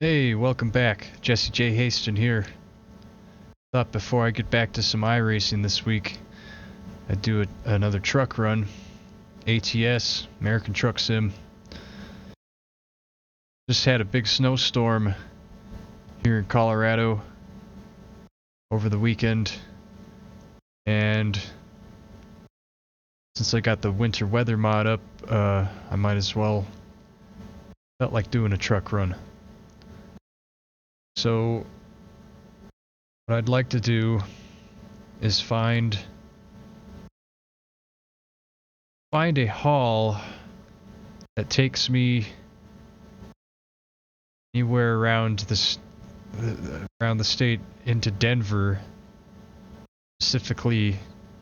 Hey, welcome back. Jesse J. Haston here. Thought before I get back to some iRacing this week, I'd do another truck run. ATS, American Truck Sim. Just had a big snowstorm here in Colorado over the weekend. And since I got the winter weather mod up, I might as well, felt like doing a truck run. So what I'd like to do is find a haul that takes me anywhere around the state into Denver, specifically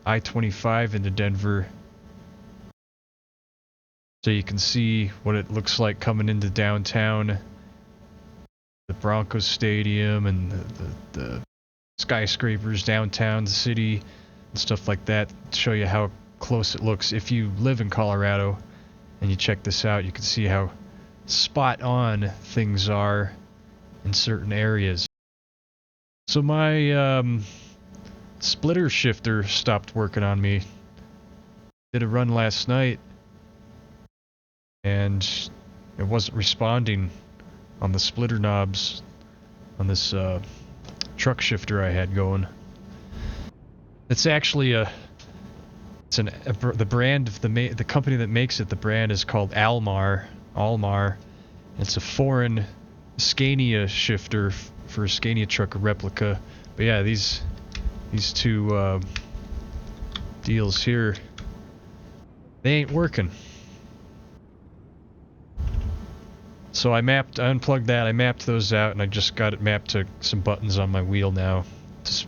I-25 into Denver, so you can see what it looks like coming into downtown, the Broncos Stadium and the skyscrapers downtown the city and stuff like that, to show you how close it looks. If you live in Colorado and you check this out, you can see how spot on things are in certain areas. So my splitter shifter stopped working on me. Did a run last night and it wasn't responding on the splitter knobs on this truck shifter I had going. It's actually the brand of the company that makes it. The brand is called ALMAR. It's a foreign Scania shifter for a Scania truck, a replica. But yeah, these two deals here, they ain't working. So I unplugged that, I mapped those out, and I just got it mapped to some buttons on my wheel now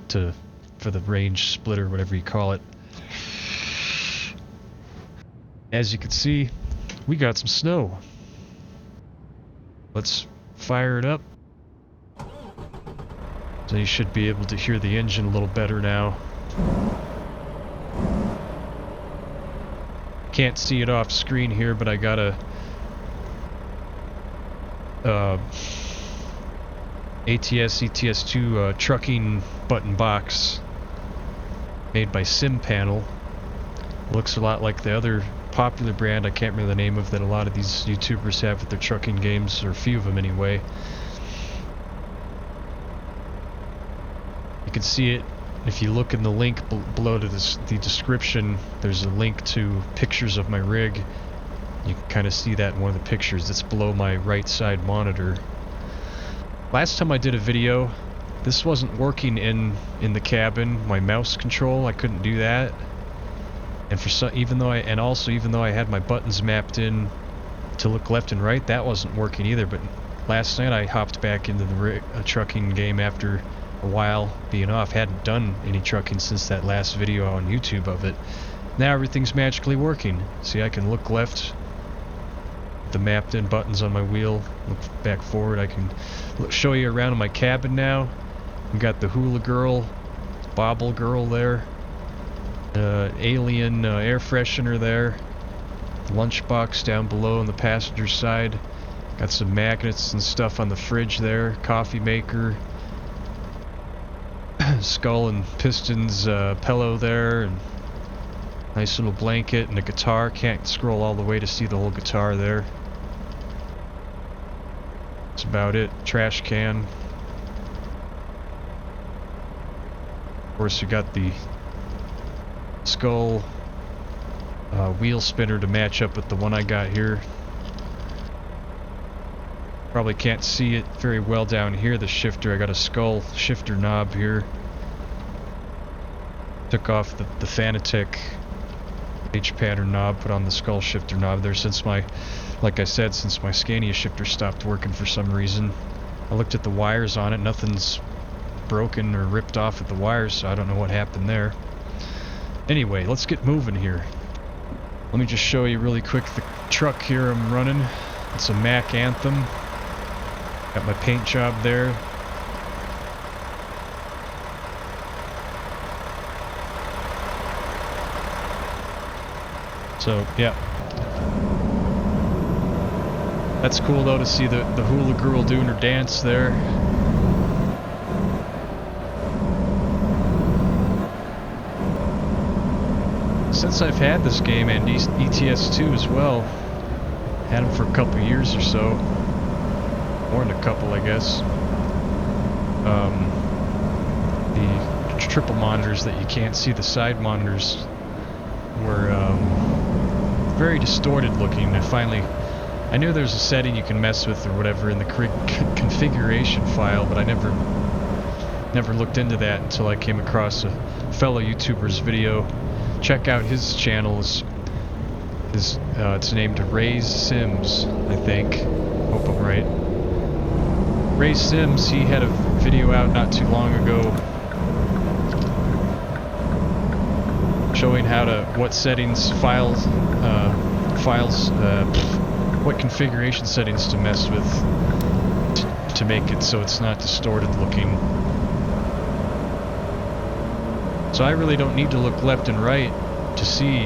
for the range splitter, whatever you call it. As you can see, we got some snow. Let's fire it up. So you should be able to hear the engine a little better now. Can't see it off screen here, but I got a ATS ETS2 trucking button box made by SimPanel. Looks a lot like the other popular brand I can't remember the name of that a lot of these YouTubers have with their trucking games, or a few of them anyway. You can see it if you look in the link below to the description. There's a link to pictures of my rig. You can kind of see that in one of the pictures that's below my right side monitor. Last time I did a video, this wasn't working in the cabin. My mouse control, I couldn't do that. And even though I had my buttons mapped in to look left and right, that wasn't working either. But last night I hopped back into the trucking game after a while being off. Hadn't done any trucking since that last video on YouTube of it. Now everything's magically working. See, I can look left, the mapped in buttons on my wheel, look back forward. I can show you around in my cabin now. We got the hula girl, bobble girl there, alien air freshener there, lunchbox down below on the passenger side. Got some magnets and stuff on the fridge there, coffee maker, skull and pistons pillow there, and nice little blanket and a guitar. Can't scroll all the way to see the whole guitar there. That's about it. Trash can. Of course, you got the skull wheel spinner to match up with the one I got here. Probably can't see it very well down here, the shifter. I got a skull shifter knob here. Took off the Fanatec H pattern knob, put on the skull shifter knob there like I said, since my Scania shifter stopped working for some reason. I looked at the wires on it, nothing's broken or ripped off at the wires, so I don't know what happened there. Anyway, let's get moving here. Let me just show you really quick the truck here I'm running. It's a Mack Anthem. Got my paint job there. So, yeah. That's cool though to see the hula girl doing her dance there. Since I've had this game and ETS2 as well, had them for a couple years or so, more than a couple I guess. The triple monitors that you can't see the side monitors were very distorted looking. I knew there was a setting you can mess with or whatever in the configuration file, but I never looked into that until I came across a fellow YouTuber's video. Check out his channel. It's named Ray's Sims, I think. Hope I'm right. Ray Sims, he had a video out not too long ago showing what settings, what configuration settings to mess with to make it so it's not distorted looking. So I really don't need to look left and right to see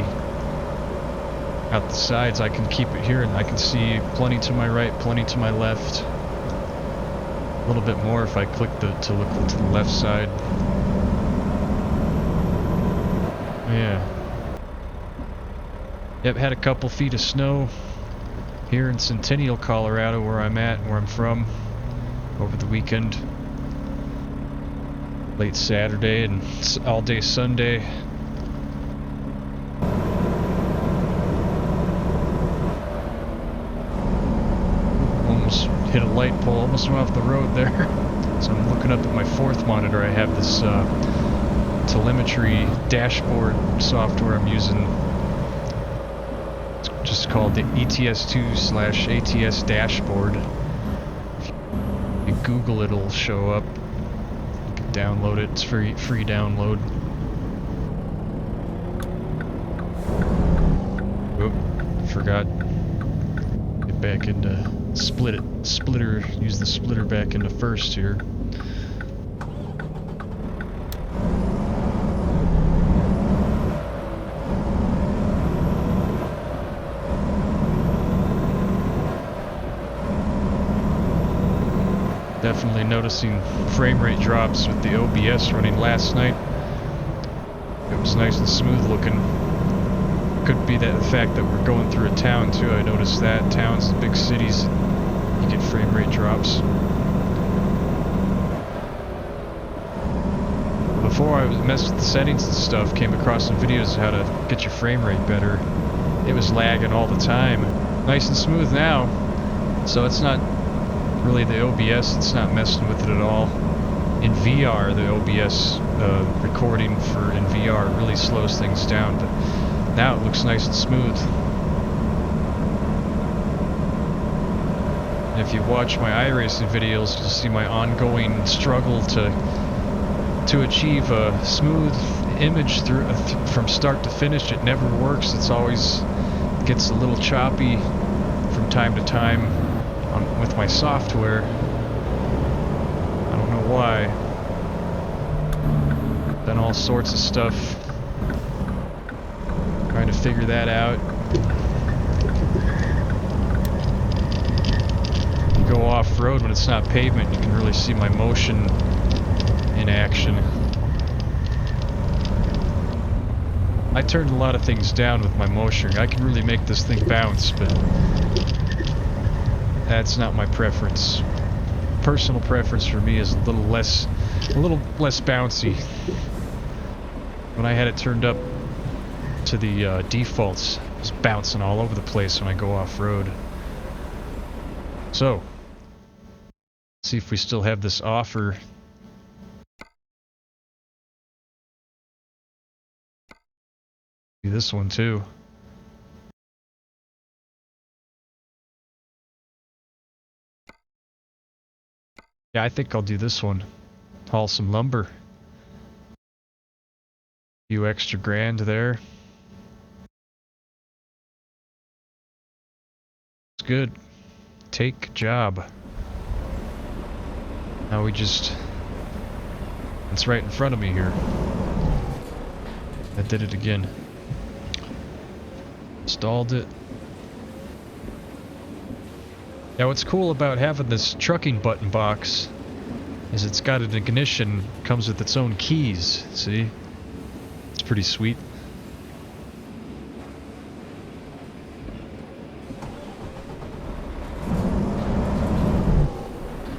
out the sides. I can keep it here and I can see plenty to my right, plenty to my left. A little bit more if I click to look to the left side. Yeah. Yep, had a couple feet of snow here in Centennial, Colorado, where I'm from, over the weekend. Late Saturday and all day Sunday. Almost hit a light pole, almost went off the road there. So I'm looking up at my fourth monitor. I have this telemetry dashboard software I'm using. It's just called the ETS2/ATS dashboard. If you Google it, it'll show up. You can download it. It's free download. Oop, forgot. Get back into splitter. Use the splitter back into first here. Definitely noticing frame rate drops with the OBS running last night. It was nice and smooth looking. Could be the fact that we're going through a town too. I noticed that towns, big cities, you get frame rate drops. Before I messed with the settings and stuff, came across some videos of how to get your frame rate better. It was lagging all the time. Nice and smooth now, so it's not really the OBS, it's not messing with it at all. In VR, the OBS recording in VR really slows things down, but now it looks nice and smooth. And if you watch my iRacing videos, you'll see my ongoing struggle to achieve a smooth image from start to finish. It never works. It's always gets a little choppy from time to time. With my software. I don't know why. Done all sorts of stuff trying to figure that out. You go off-road when it's not pavement, you can really see my motion in action. I turned a lot of things down with my motion. I can really make this thing bounce, but that's not my preference. Personal preference for me is a little less bouncy. When I had it turned up to the defaults, it was bouncing all over the place when I go off-road. So, let's see if we still have this offer. Do this one too. Yeah, I think I'll do this one. Haul some lumber. Few extra grand there. It's good. Take job. Now it's right in front of me here. I did it again. Installed it. Now what's cool about having this trucking button box is it's got an ignition, comes with its own keys, see? It's pretty sweet.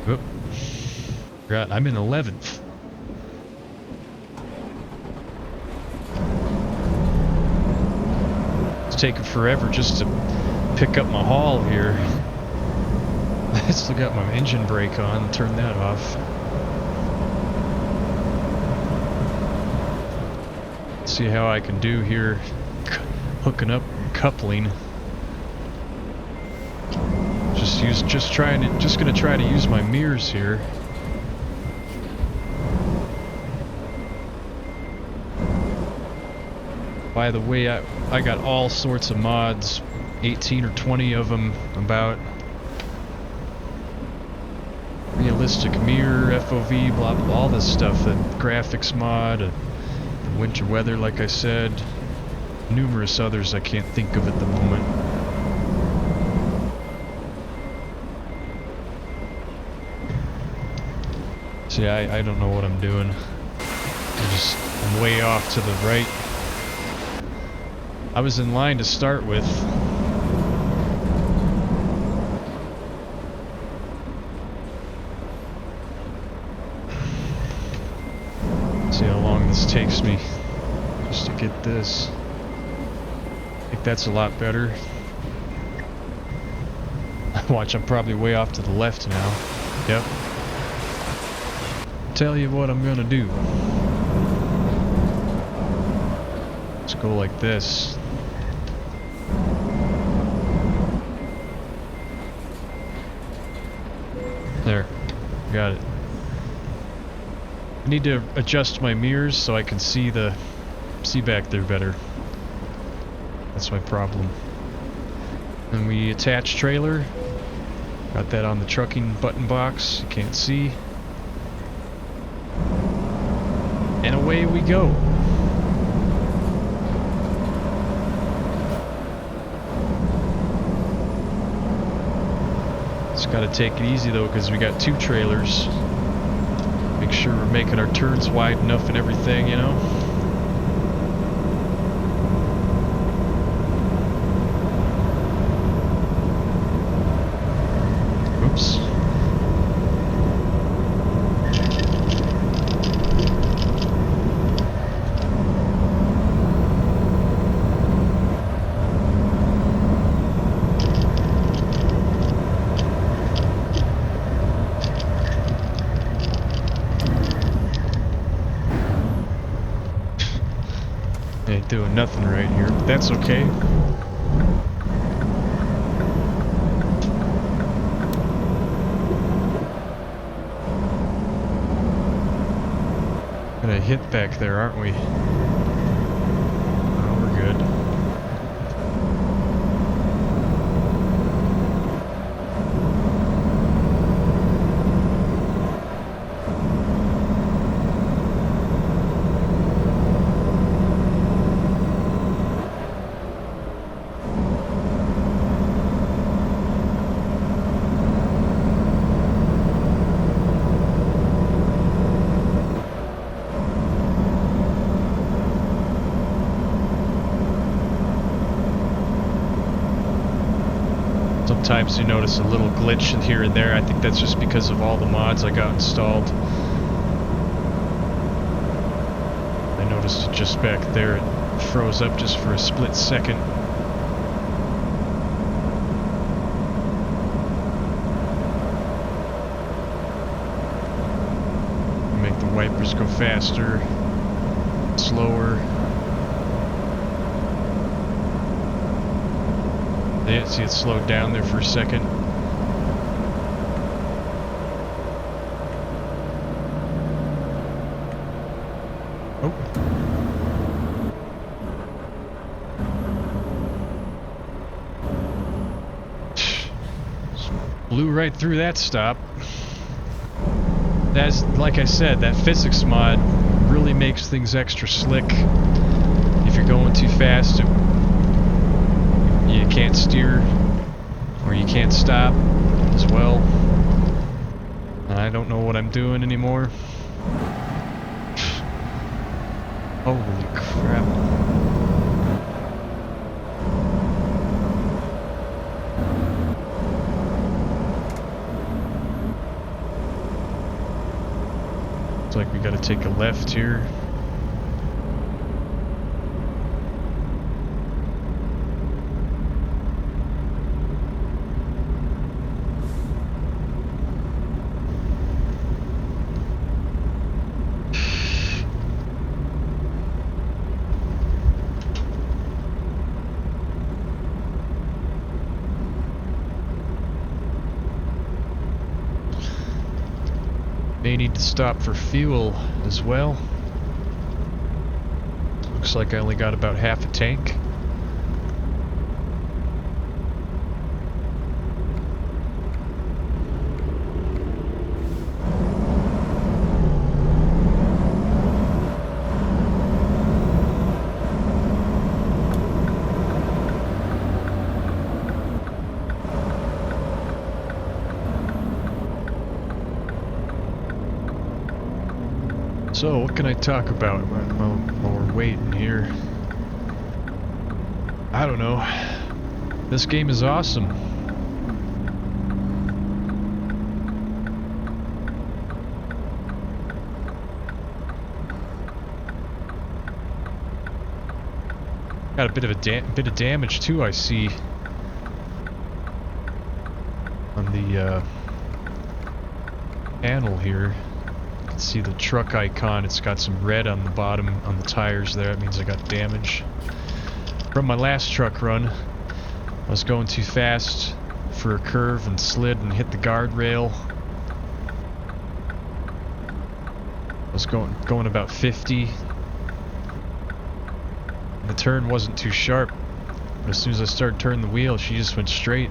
Oop. Forgot, I'm in 11th. It's taking forever just to pick up my haul here. I still got my engine brake on, turn that off. See how I can do here, hooking up coupling. Just gonna try to use my mirrors here. By the way, I got all sorts of mods, 18 or 20 of them about. Realistic mirror, FOV, blah blah, all this stuff, the graphics mod, the winter weather, like I said, numerous others I can't think of at the moment. See, I don't know what I'm doing. I'm way off to the right. I was in line to start with. See how long this takes me just to get this. I think that's a lot better. Watch, I'm probably way off to the left now. Yep. Tell you what I'm gonna do. Let's go like this. There. Got it. I need to adjust my mirrors so I can see back there better. That's my problem. And we attach trailer. Got that on the trucking button box. You can't see. And away we go. Just gotta take it easy though, because we got two trailers. Make sure we're making our turns wide enough and everything, you know? Oops. Ain't doing nothing right here, but that's okay. Gonna hit back there, aren't we? Oh, we're good. Sometimes you notice a little glitch here and there. I think that's just because of all the mods I got installed. I noticed it just back there. It froze up just for a split second. Make the wipers go faster, slower. See, it slowed down there for a second. Oh. Blew right through that stop. That's, like I said, that physics mod really makes things extra slick. If you're going too fast, you can't steer or you can't stop. as well. And I don't know what I'm doing anymore. Holy crap. Looks like we gotta take a left here. May need to stop for fuel as well. Looks like I only got about half a tank. So, what can I talk about while we're waiting here? I don't know. This game is awesome. Got a bit of damage too, I see, on the panel here. See the truck icon, it's got some red on the bottom on the tires there. That means I got damage from my last truck run. I was going too fast for a curve and slid and hit the guardrail. I was going about 50. The turn wasn't too sharp, but as soon as I started turning the wheel, she just went straight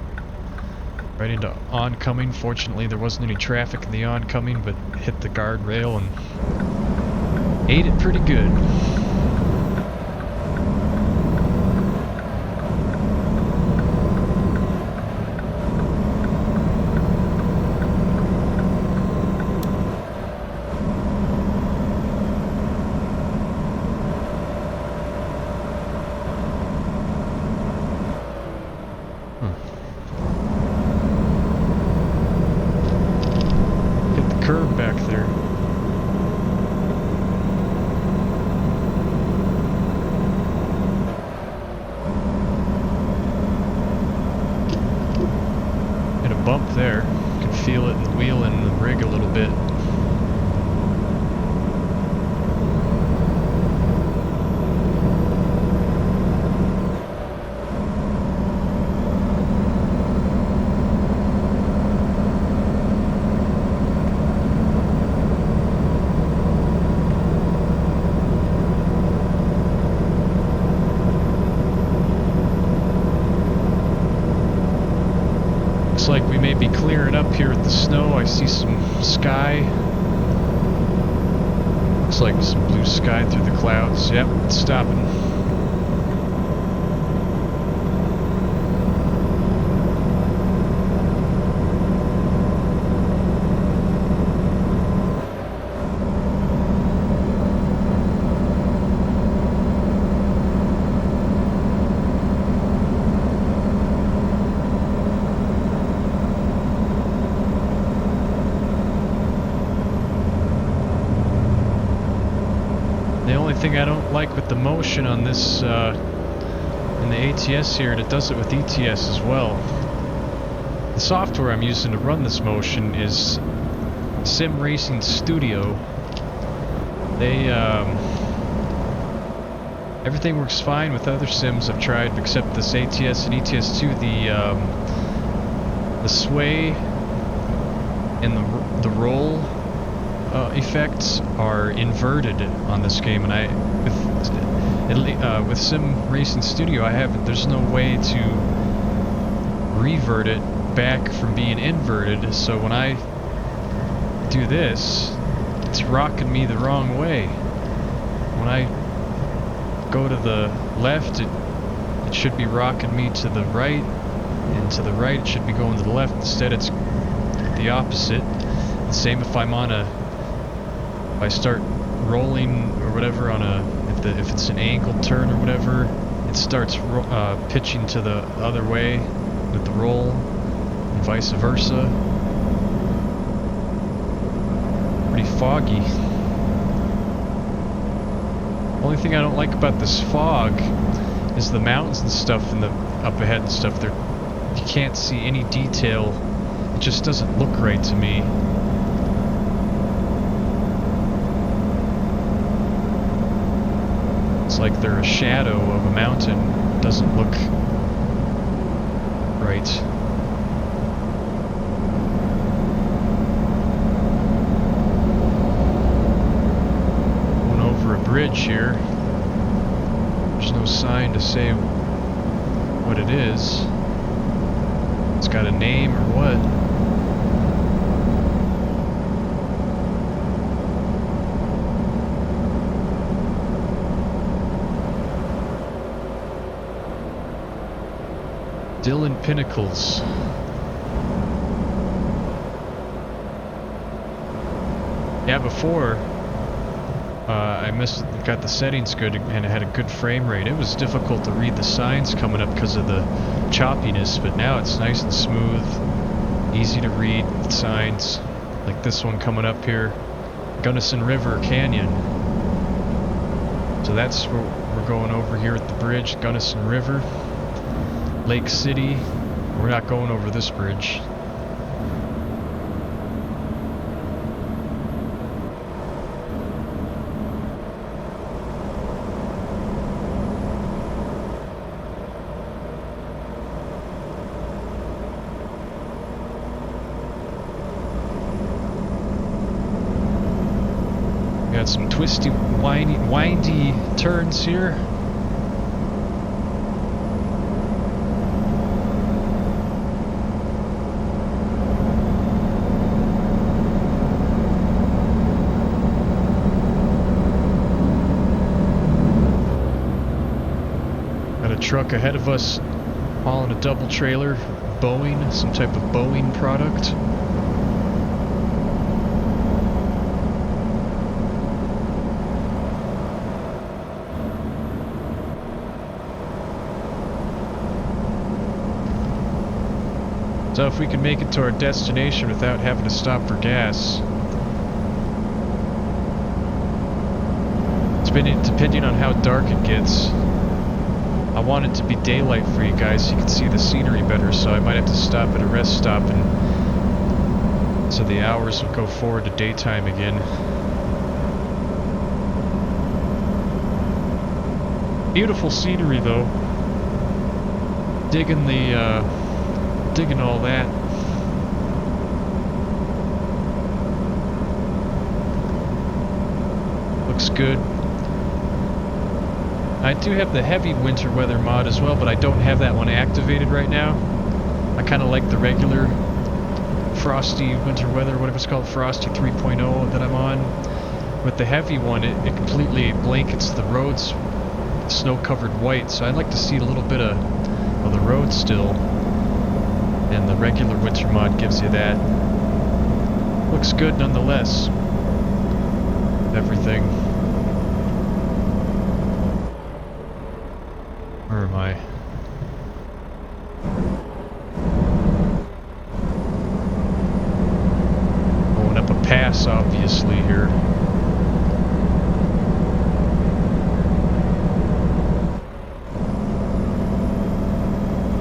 right into oncoming. Fortunately, there wasn't any traffic in the oncoming, but hit the guardrail and ate it pretty good. Bump there. You can feel it in the wheel and the rig a little bit. Like we may be clearing up here with the snow. I see some sky. Looks like some blue sky through the clouds. Yep, it's stopping. Thing I don't like with the motion on this in the ATS here, and it does it with ETS as well. The software I'm using to run this motion is Sim Racing Studio. They everything works fine with other sims I've tried except this ATS and ETS2. The sway and the roll effects are inverted on this game, and with Sim Racing Studio there's no way to revert it back from being inverted, so when I do this, it's rocking me the wrong way. When I go to the left, it should be rocking me to the right, and to the right it should be going to the left. Instead it's the opposite. The same if I'm on if I start rolling or whatever on if it's an angled turn or whatever, it starts pitching to the other way with the roll, and vice versa. Pretty foggy. Only thing I don't like about this fog is the mountains and stuff and the up ahead and stuff. You can't see any detail. It just doesn't look right to me. It's like they're a shadow of a mountain. It doesn't look right. Going over a bridge here. There's no sign to say what it is. It's got a name or what? Dylan Pinnacles. Yeah, before I got the settings good and it had a good frame rate. It was difficult to read the signs coming up because of the choppiness, but now it's nice and smooth, easy to read signs, like this one coming up here, Gunnison River Canyon. So that's where we're going over here at the bridge, Gunnison River. Lake City. We're not going over this bridge. Got some twisty, windy turns here. Truck ahead of us hauling a double trailer, Boeing, some type of Boeing product. So if we can make it to our destination without having to stop for gas, depending on how dark it gets. I want it to be daylight for you guys so you can see the scenery better, so I might have to stop at a rest stop and so the hours will go forward to daytime again. Beautiful scenery though. Digging all that. Looks good. I do have the heavy winter weather mod as well, but I don't have that one activated right now. I kind of like the regular frosty winter weather, whatever it's called, frosty 3.0 that I'm on. With the heavy one, it completely blankets the roads snow-covered white, so I'd like to see a little bit of the road still. And the regular winter mod gives you that. Looks good nonetheless. Everything. Where am I? Going up a pass, obviously, here.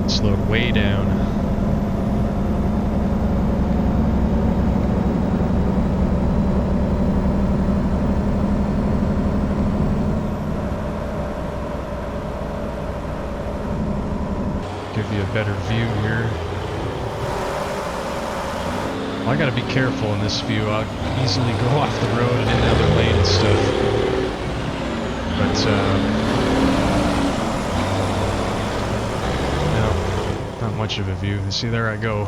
Slowed way down. Give you a better view here. Well, I gotta be careful in this view. I'll easily go off the road and in the other lane and stuff. But, no, not much of a view. See, there I go.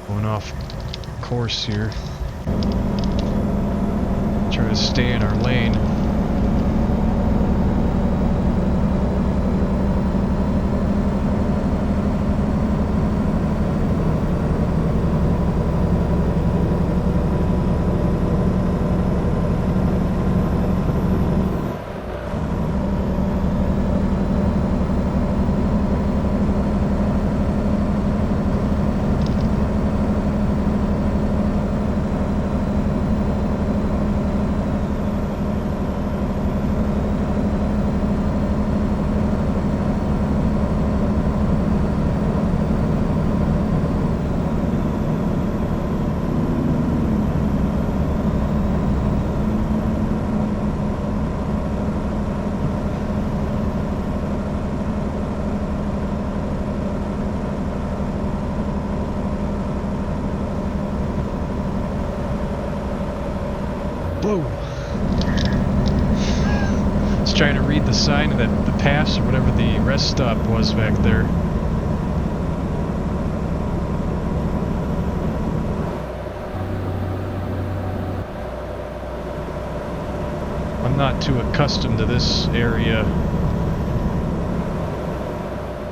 Going off course here. Try to stay in our lane. Whoa! I was trying to read the sign of the pass or whatever the rest stop was back there. I'm not too accustomed to this area.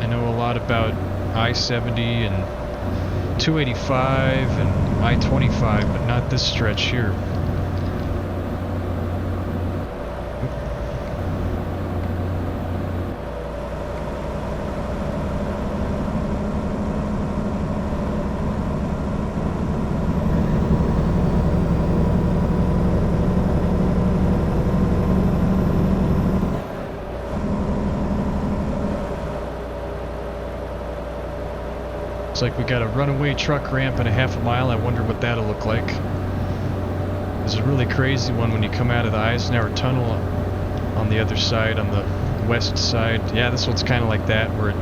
I know a lot about I-70 and 285 and I-25, but not this stretch here. Looks like we got a runaway truck ramp and a half a mile. I wonder what that'll look like. There's a really crazy one when you come out of the Eisenhower Tunnel on the other side, on the west side. Yeah, this one's kind of like that, where it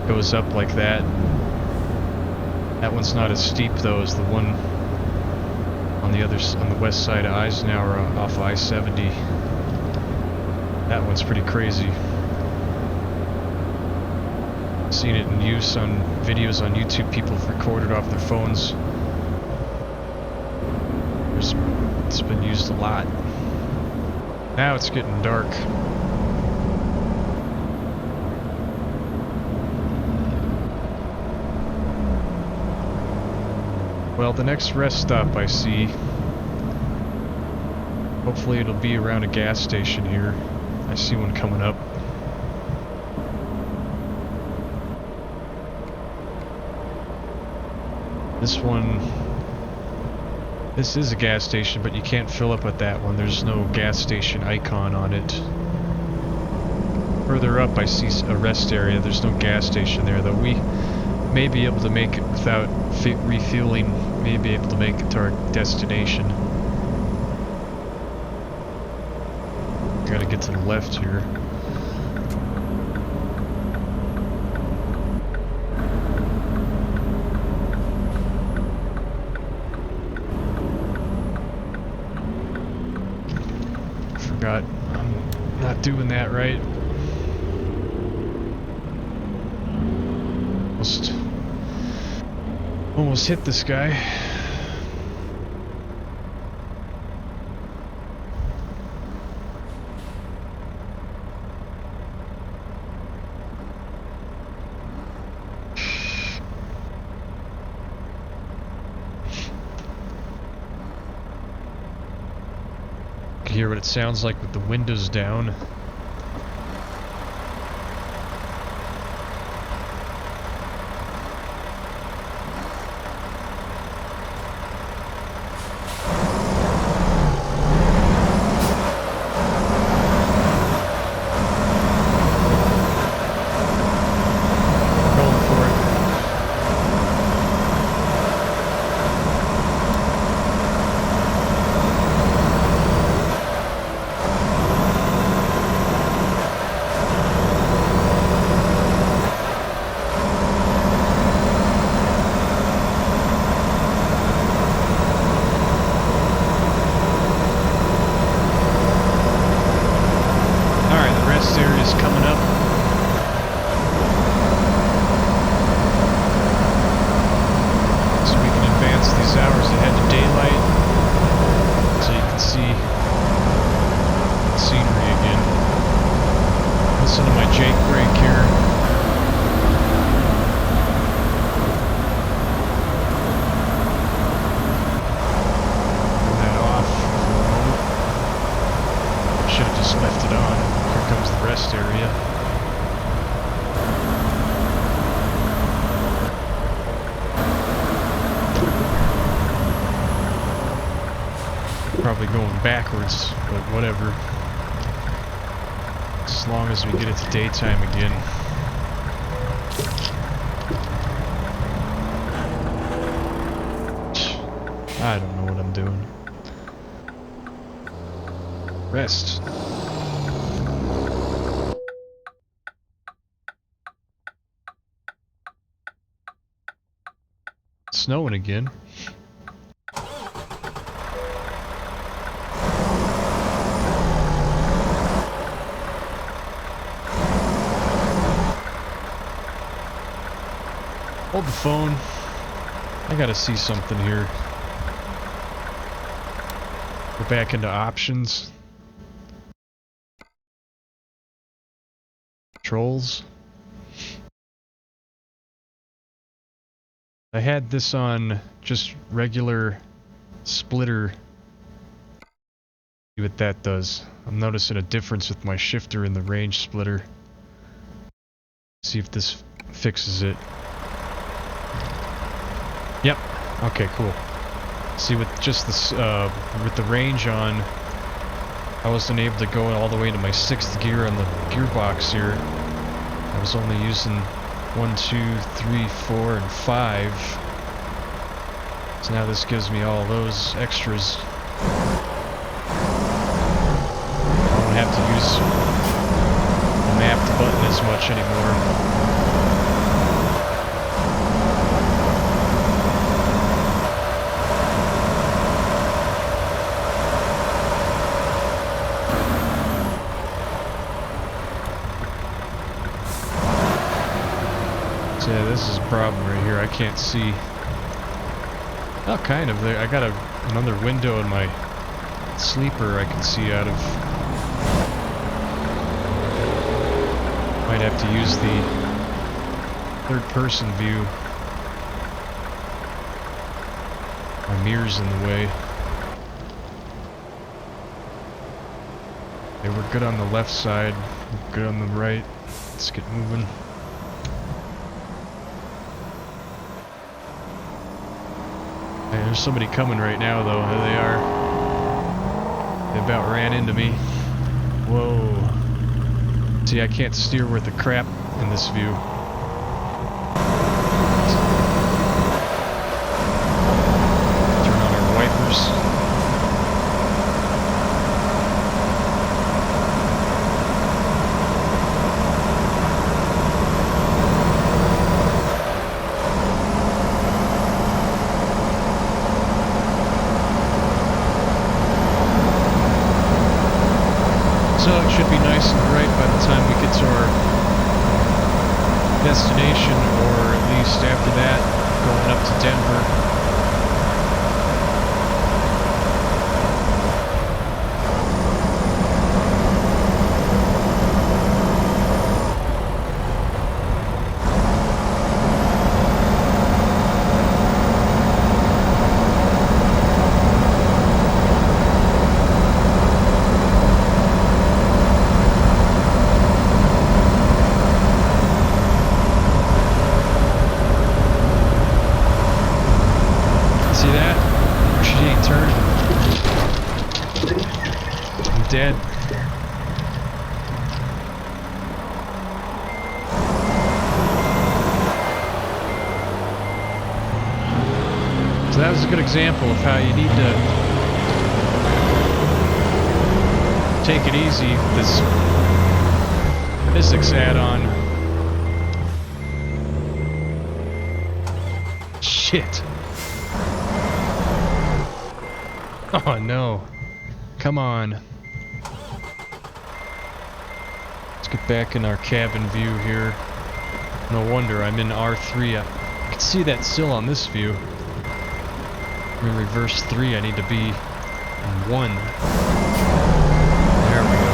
goes up like that. That one's not as steep though as the one on the west side of Eisenhower off I-70. That one's pretty crazy. Seen it in use on videos on YouTube. People have recorded off their phones. It's been used a lot. Now it's getting dark. Well, the next rest stop I see, hopefully it'll be around a gas station here. I see one coming up. This is a gas station, but you can't fill up at that one. There's no gas station icon on it. Further up I see a rest area. There's no gas station there, though. We may be able to make it without refueling. May be able to make it to our destination. Gotta get to the left here. I'm not doing that right. Almost hit this guy. Hear what it sounds like with the windows down. Probably going backwards, but whatever. As long as we get it to daytime again. I don't know what I'm doing. Rest. It's snowing again. Hold the phone. I gotta see something here. Go back into options. Controls. I had this on just regular splitter. See what that does. I'm noticing a difference with my shifter in the range splitter. See if this fixes it. Yep. Okay, cool. See, with just this, with the range on, I wasn't able to go all the way to my 6th gear on the gearbox here. I was only using 1, 2, 3, 4, and 5. So now this gives me all those extras. I don't have to use the mapped button as much anymore. Yeah, this is a problem right here. I can't see. Oh, kind of. I got another window in my sleeper I can see out of. Might have to use the third-person view. My mirror's in the way. Okay, we're good on the left side. We're good on the right. Let's get moving. Hey, there's somebody coming right now, though. There they are. They about ran into me. Whoa. See, I can't steer worth a crap in this view. Turn on our wipers. Destination, or at least after that, going up to Denver. Dead. So that was a good example of how you need to take it easy with this physics add-on. Shit. Oh no. Come on. Get back in our cabin view here. No wonder I'm in R3. I can see that still on this view. In reverse 3, I need to be in 1. There we go.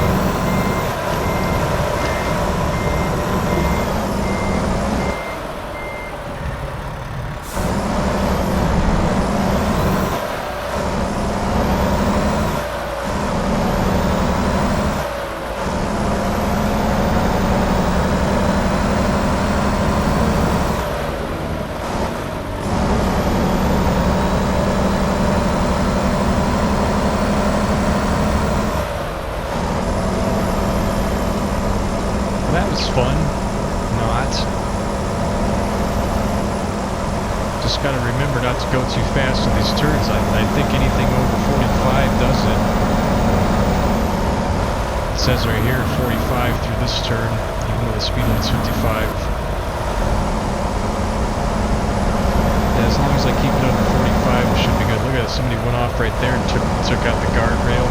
Go too fast with these turns. I think anything over 45 does it. It says right here 45 through this turn, even though the speed limit's 55. Yeah, as long as I keep it over 45, it should be good. Look at it, somebody went off right there and took out the guardrail.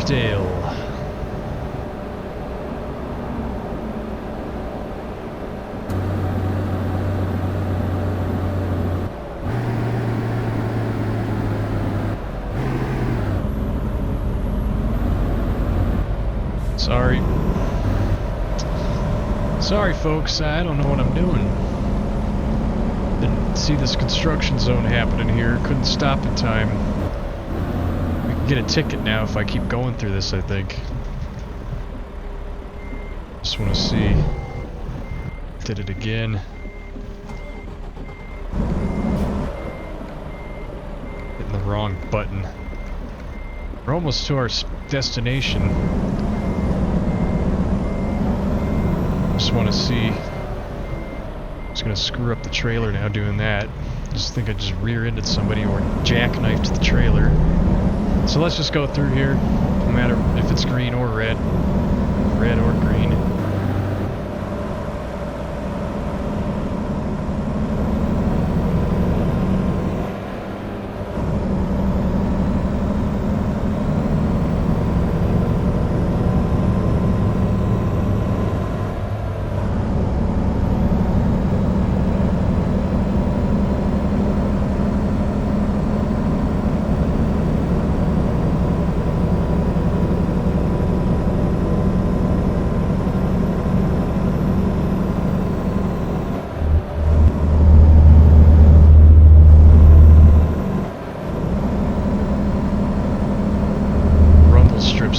Rochdale. Sorry folks, I don't know what I'm doing. Didn't see this construction zone happening here, couldn't stop in time. I can get a ticket now if I keep going through this, I think. Just want to see. Did it again. Hitting the wrong button. We're almost to our destination. Just want to see. Just gonna screw up the trailer now doing that. Just think I just rear-ended somebody or jackknifed the trailer. So let's just go through here, no matter if it's green or red. Red or green.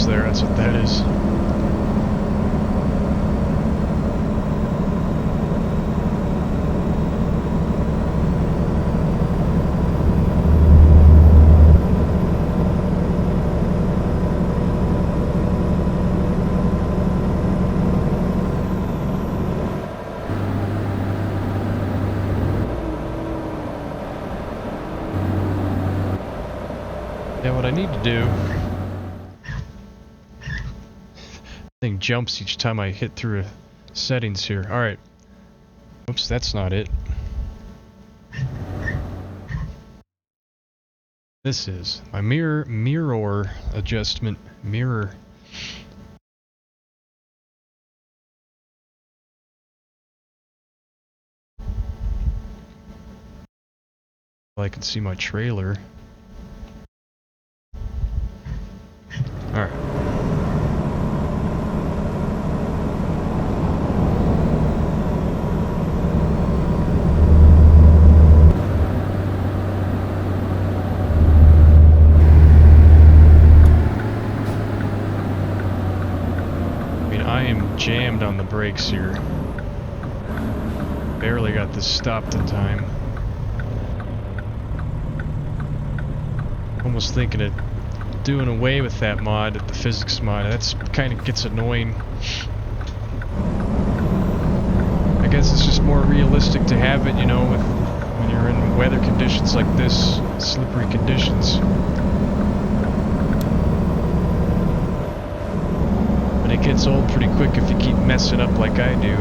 There, that's what that is. Now what I need to do, thing jumps each time I hit through settings here. Alright. Oops, that's not it. This is my mirror adjustment. Mirror. I can see my trailer. Alright. Jammed on the brakes here. Barely got this stopped in time. Almost thinking of doing away with that mod, the physics mod. That's kind of gets annoying. I guess it's just more realistic to have it, you know, when you're in weather conditions like this, slippery conditions. It gets old pretty quick if you keep messing up like I do.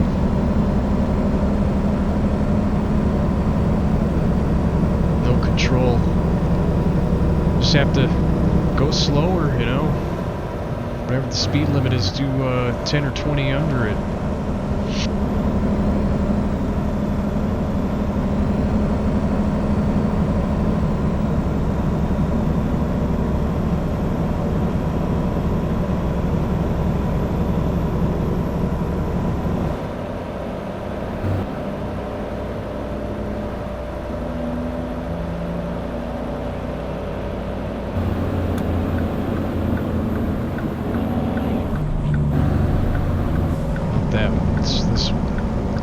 No control. Just have to go slower, you know. Whatever the speed limit is, do 10 or 20 under it.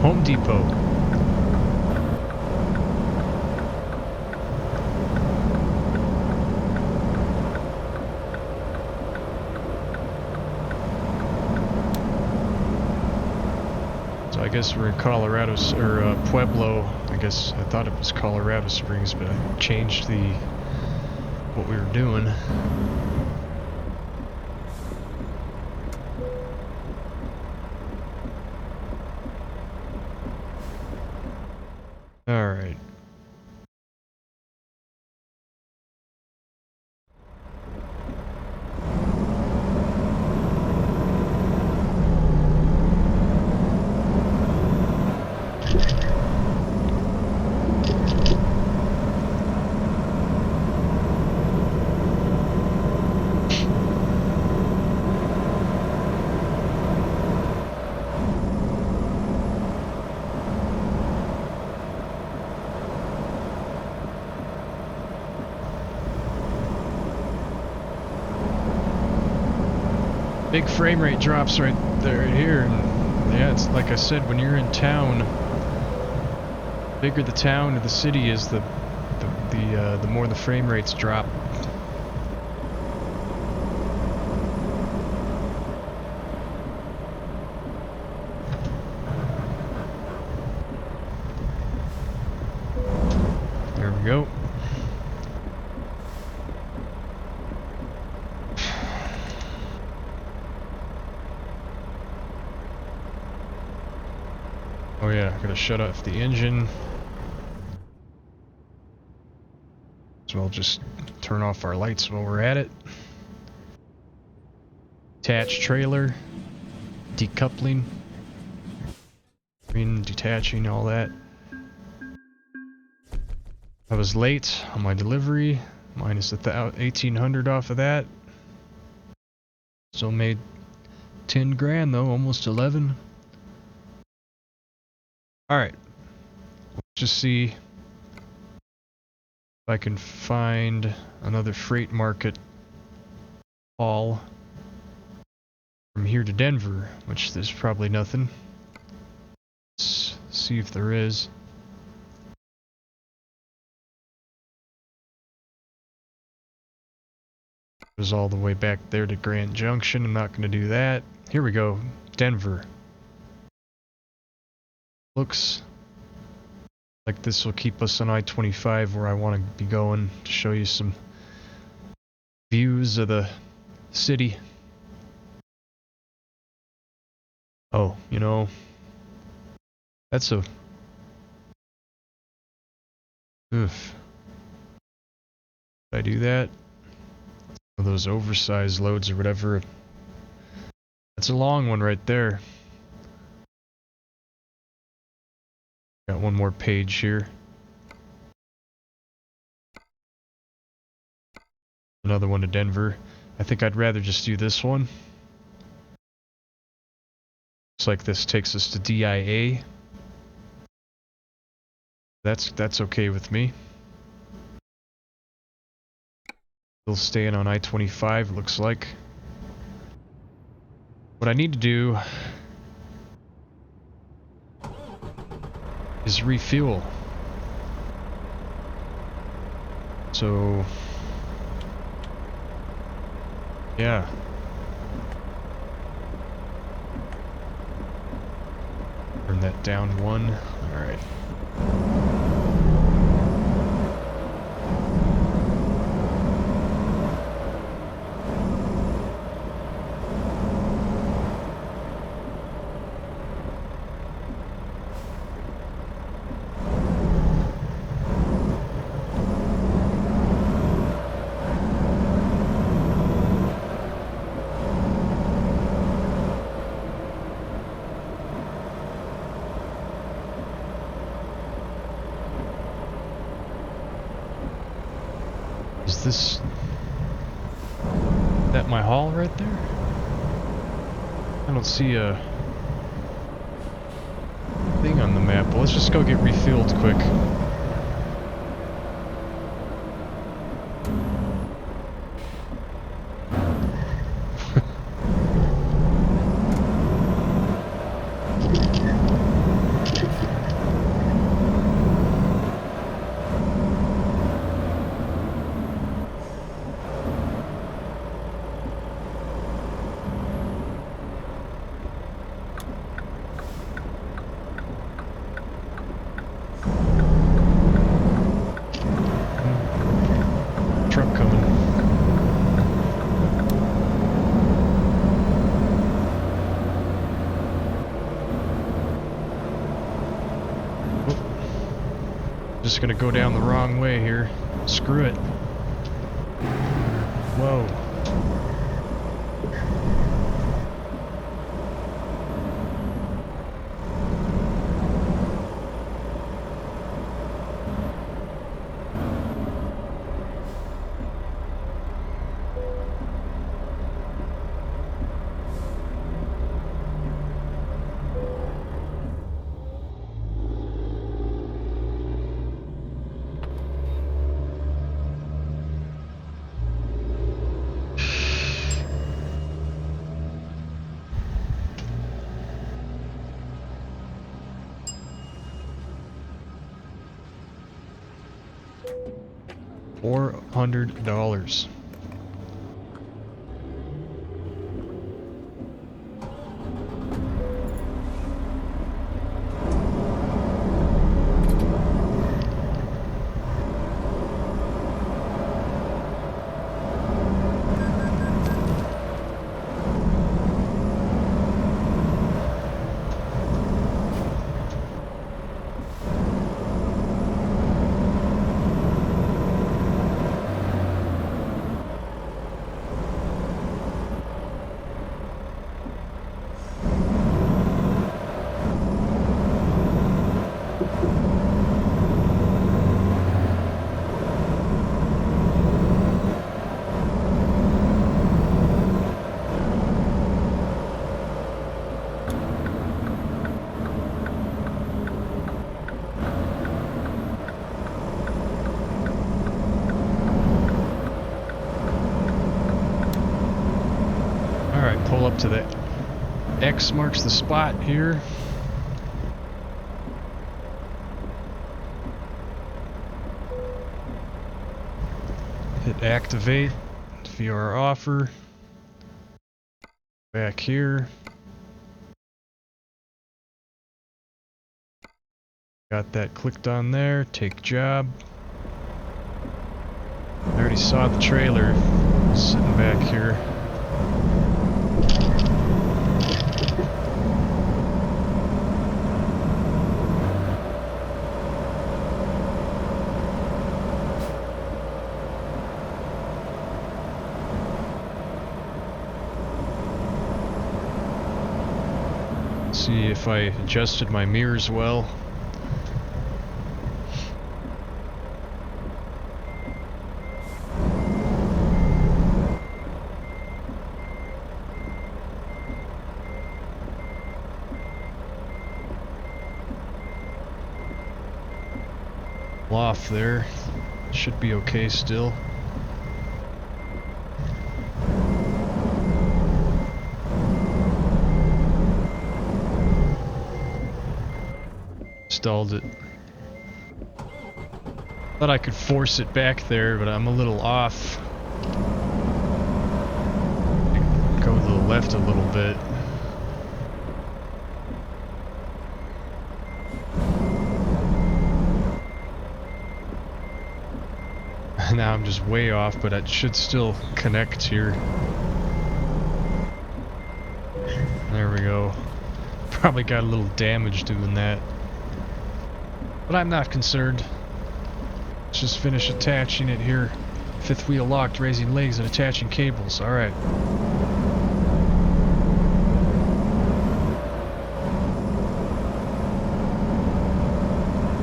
Home Depot. So I guess we're in Colorado, or Pueblo. I guess I thought it was Colorado Springs, but I changed what we were doing. Alright. Big frame rate drops right there, right here. And yeah, it's like I said, when you're in town, the bigger the town or the city is, the more the frame rates drop. There we go. Oh yeah, gotta shut off the engine. So I'll just turn off our lights while we're at it. Attach trailer, decoupling, detaching, all that. I was late on my delivery, minus the 1,800 off of that. Still made 10 grand though, almost 11. Alright, let's just see if I can find another freight market haul from here to Denver, which there's probably nothing. Let's see if there is. It was all the way back there to Grand Junction. I'm not going to do that. Here we go, Denver. Looks like this will keep us on I-25 where I want to be going, to show you some views of the city. Oh, you know, that's a... Oof. Did I do that? One of those oversized loads or whatever. That's a long one right there. Got one more page here. Another one to Denver. I think I'd rather just do this one. Looks like this takes us to DIA. That's okay with me. Still staying on I-25, looks like. What I need to do is refuel. So, yeah. Turn that down one. All right. Is that my haul right there? I don't see a thing on the map. Well, let's just go get refueled quick. Just gonna go down the wrong way here. Screw it. Whoa. $400. Pull up to the X marks the spot here. Hit activate, view our offer. Back here. Got that clicked on there, take job. I already saw the trailer sitting back here. See if I adjusted my mirrors well. Off there, should be okay still. Stalled it. Thought I could force it back there, but I'm a little off. Go to the left a little bit. Now I'm just way off, but it should still connect here. There we go. Probably got a little damage doing that. But I'm not concerned. Let's just finish attaching it here. Fifth wheel locked, raising legs and attaching cables. Alright.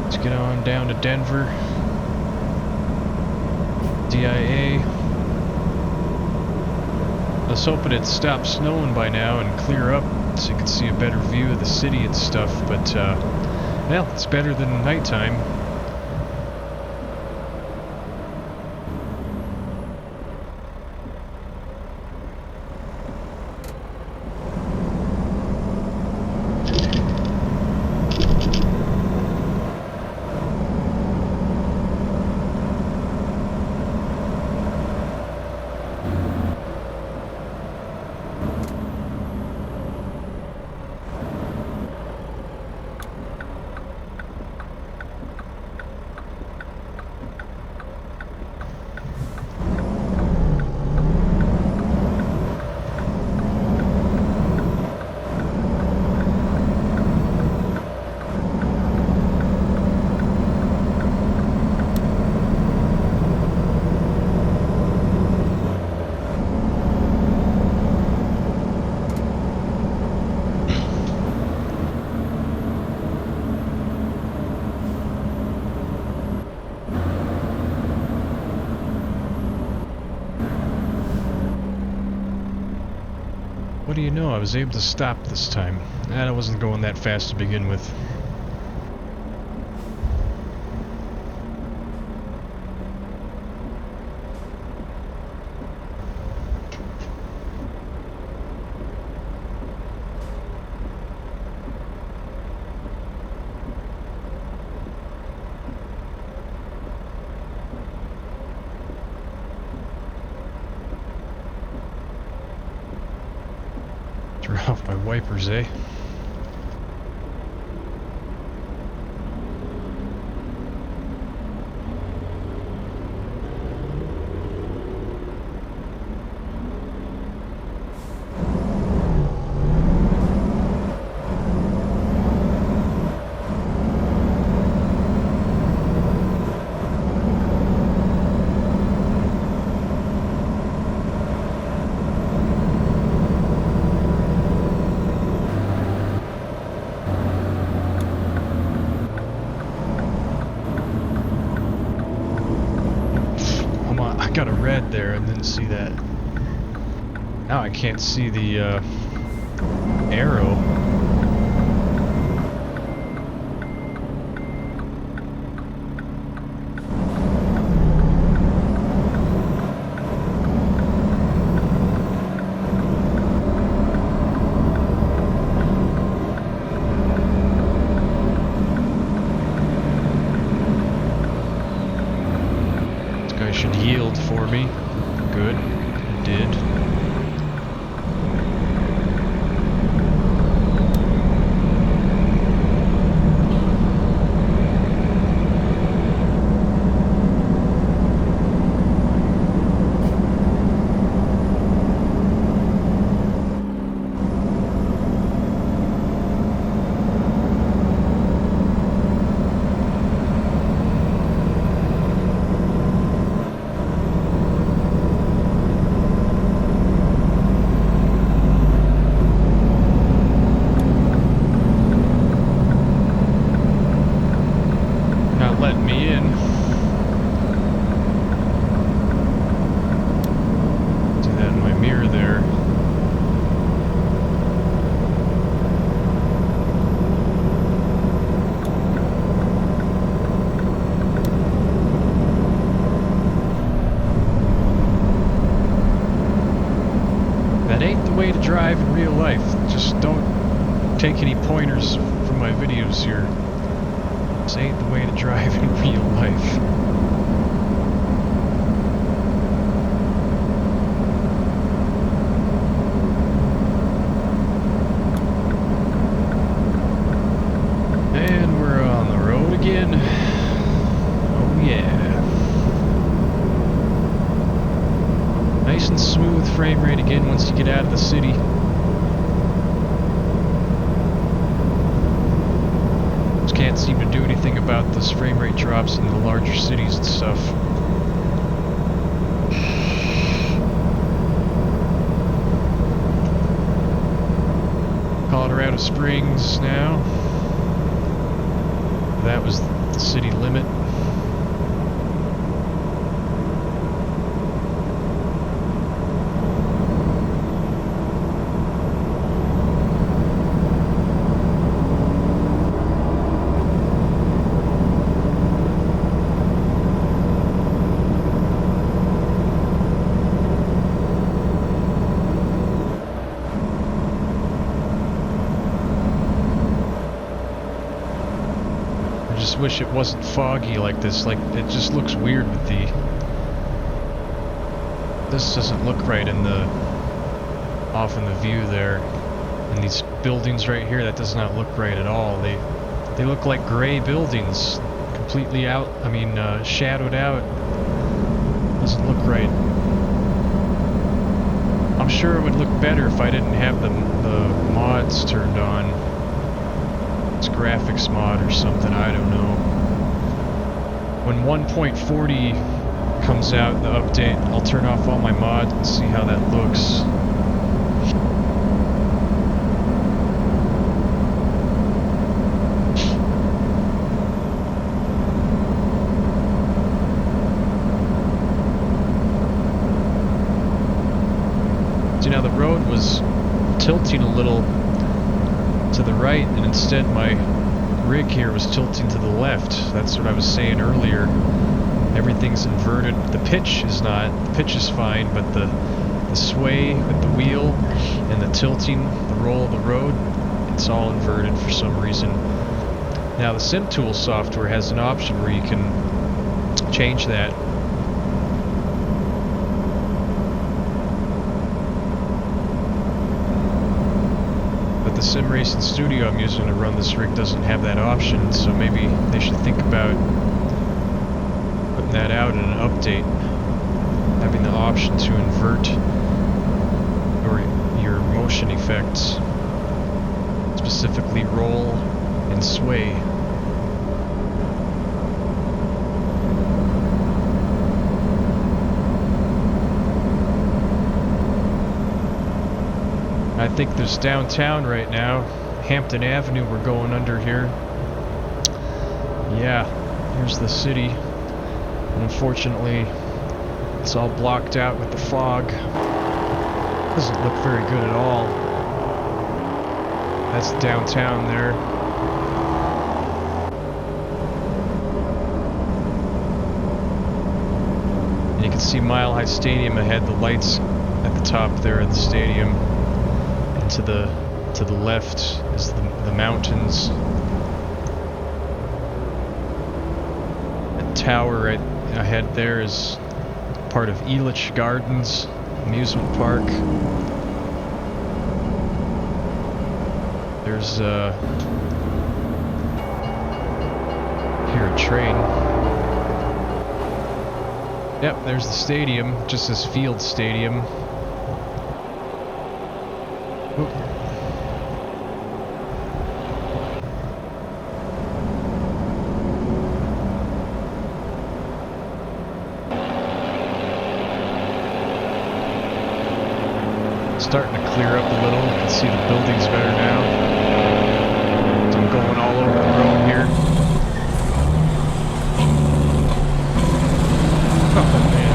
Let's get on down to Denver. DIA. I was hoping it'd stop snowing by now and clear up so you could see a better view of the city and stuff, but well, it's better than nighttime. What do you know, I was able to stop this time. And I wasn't going that fast to begin with. wipers, eh? I got a red there and didn't see that. Now I can't see the arrow. Should yield for me. Good. It did. Way to drive in real life. Just don't take any pointers from my videos here. This ain't the way to drive in real life. And we're on the road again. Oh yeah. Nice and smooth frame rate again once you get out of the city. Just can't seem to do anything about those frame rate drops in the larger cities and stuff. Colorado Springs now. That was the city limit. Wish it wasn't foggy like this. Like, it just looks weird with the... This doesn't look right in the... off in the view there. And these buildings right here, that does not look right at all. They look like gray buildings. Completely out, I mean, shadowed out. Doesn't look right. I'm sure it would look better if I didn't have the mods turned on. It's graphics mod or something, I don't know. When 1.40 comes out, the update, I'll turn off all my mods and see how that looks. See, now the road was tilting a little to the right, and instead my rig here was tilting to the left. That's what I was saying earlier. Everything's inverted. The pitch is not. The pitch is fine, but the sway with the wheel and the tilting, the roll of the road, it's all inverted for some reason. Now the SimTool software has an option where you can change that. the sim racing studio I'm using to run this rig doesn't have that option, so maybe they should think about putting that out in an update, having the option to invert your motion effects, specifically roll and sway. I think there's downtown right now, Hampton Avenue we're going under here. Yeah, here's the city. And unfortunately, it's all blocked out with the fog. Doesn't look very good at all. That's downtown there. And you can see Mile High Stadium ahead, the lights at the top there of the stadium. To the left is the mountains. The tower right ahead there is part of Elitch Gardens amusement park. There's here a train. Yep, there's the stadium, just as Field Stadium. Starting to clear up a little. You can see the buildings better now. So I'm going all over the road here. Oh man.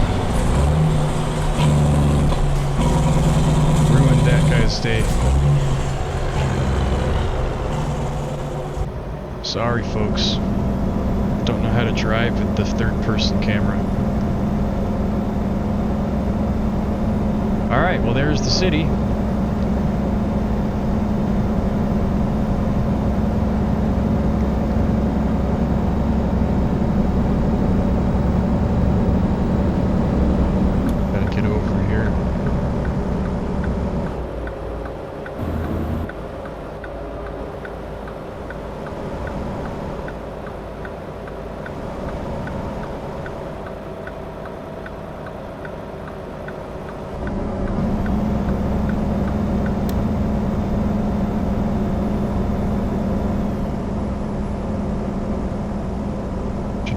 Ruined that guy's day. Sorry folks. Don't know how to drive with the third-person camera. Alright, well there's the city. Gotta get over here.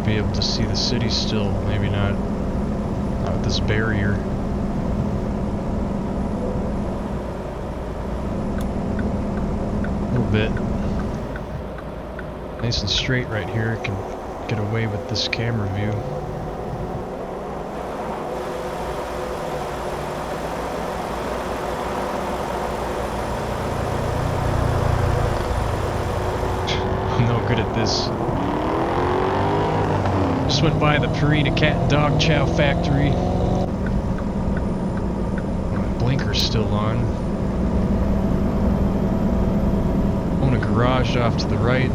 Be able to see the city still, maybe not with this barrier. A little bit. Nice and straight right here. I can get away with this camera view. I'm no good at this. Just went by the Purina Cat and Dog Chow factory. My blinker's still on. Own a garage off to the right.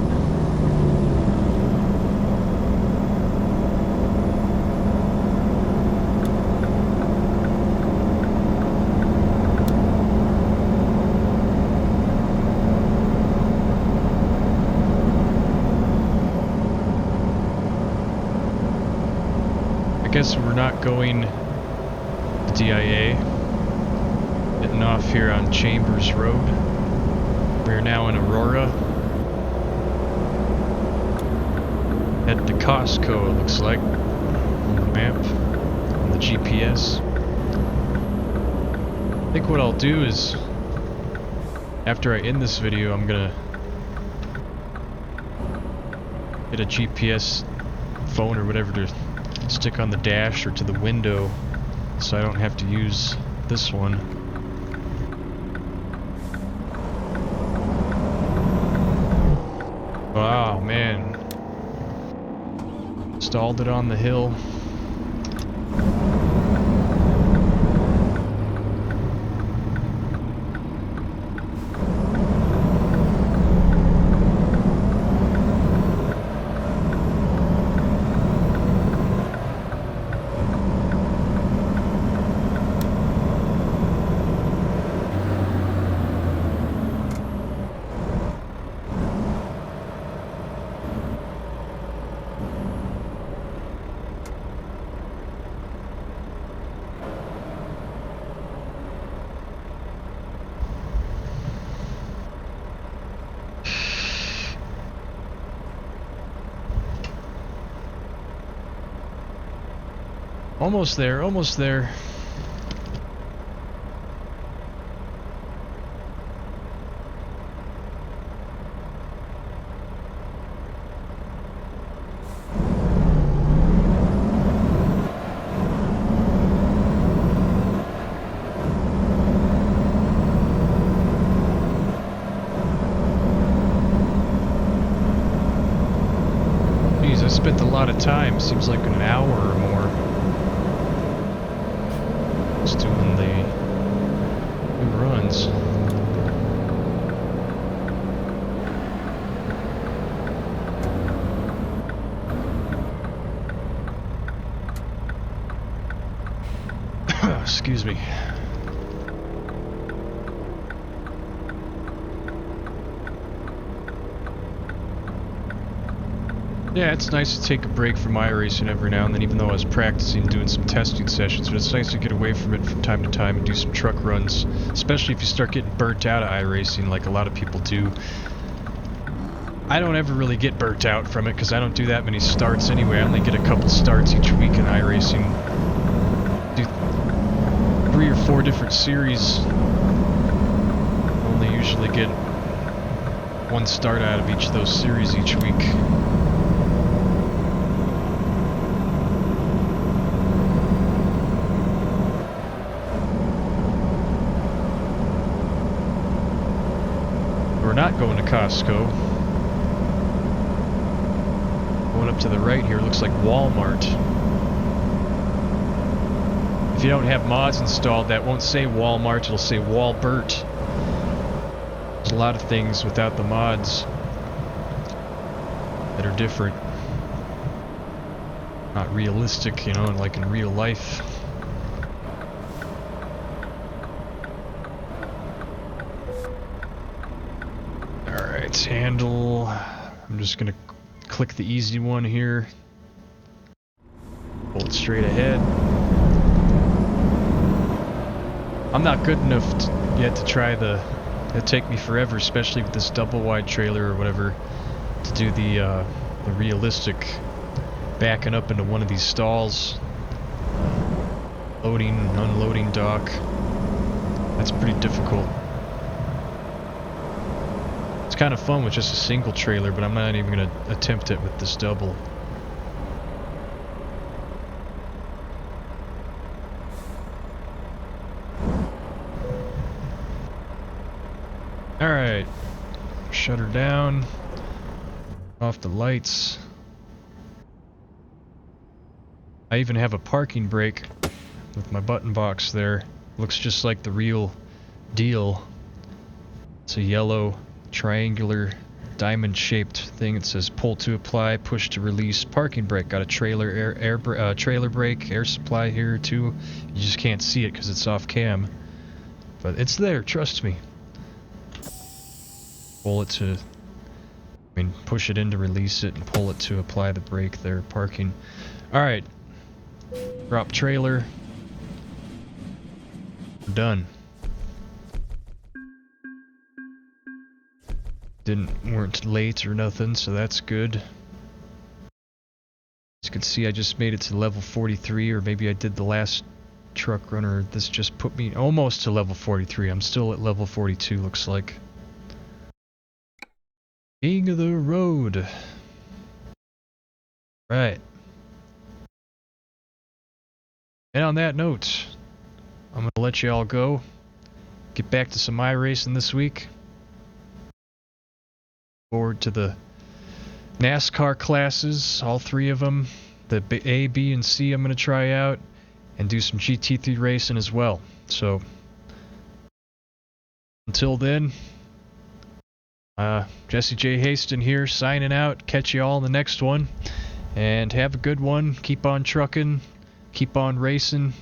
I guess we're not going to DIA. Getting off here on Chambers Road. We're now in Aurora. Head to Costco, it looks like, on the map, on the GPS. I think what I'll do is, after I end this video, I'm gonna get a GPS phone or whatever to stick on the dash or to the window so I don't have to use this one. Wow, man. Stalled it on the hill. Almost there, almost there. Jeez, I spent a lot of time. Seems like an hour or more. Just doing the runs. Excuse me. Yeah, it's nice to take a break from iRacing every now and then, even though I was practicing doing some testing sessions, but it's nice to get away from it from time to time and do some truck runs, especially if you start getting burnt out of iRacing like a lot of people do. I don't ever really get burnt out from it because I don't do that many starts anyway. I only get a couple starts each week in iRacing. Do 3 or 4 different series. Only usually get 1 start out of each of those series each week. We're not going to Costco. Going up to the right here looks like Walmart. If you don't have mods installed, that won't say Walmart, it'll say Walbert. There's a lot of things without the mods that are different. Not realistic, you know, like in real life. Alright, handle. I'm just gonna click the easy one here. Pull it straight ahead. I'm not good enough yet to try it'd take me forever, especially with this double wide trailer or whatever, to do the realistic backing up into one of these stalls. Loading, unloading dock. That's pretty difficult. It's kind of fun with just a single trailer, but I'm not even going to attempt it with this double. Alright. Shut her down. Off the lights. I even have a parking brake with my button box there. Looks just like the real deal. It's a yellow triangular diamond shaped thing. It says pull to apply, push to release, parking brake. Got a trailer trailer brake, air supply here too. You just can't see it because it's off cam, but it's there, trust me. Pull it to, push it in to release it and pull it to apply the brake there, parking. Alright, drop trailer, done. Weren't late or nothing, so that's good. As you can see, I just made it to level 43, or maybe I did the last truck run, or this just put me almost to level 43. I'm still at level 42, looks like. King of the road. Right. And on that note, I'm going to let you all go. Get back to some iRacing this week. Forward to the NASCAR classes, all 3 of them. The A, B, and C I'm going to try out. And do some GT3 racing as well. So, until then, Jesse J. Haston here, signing out. Catch you all in the next one. And have a good one. Keep on trucking. Keep on racing.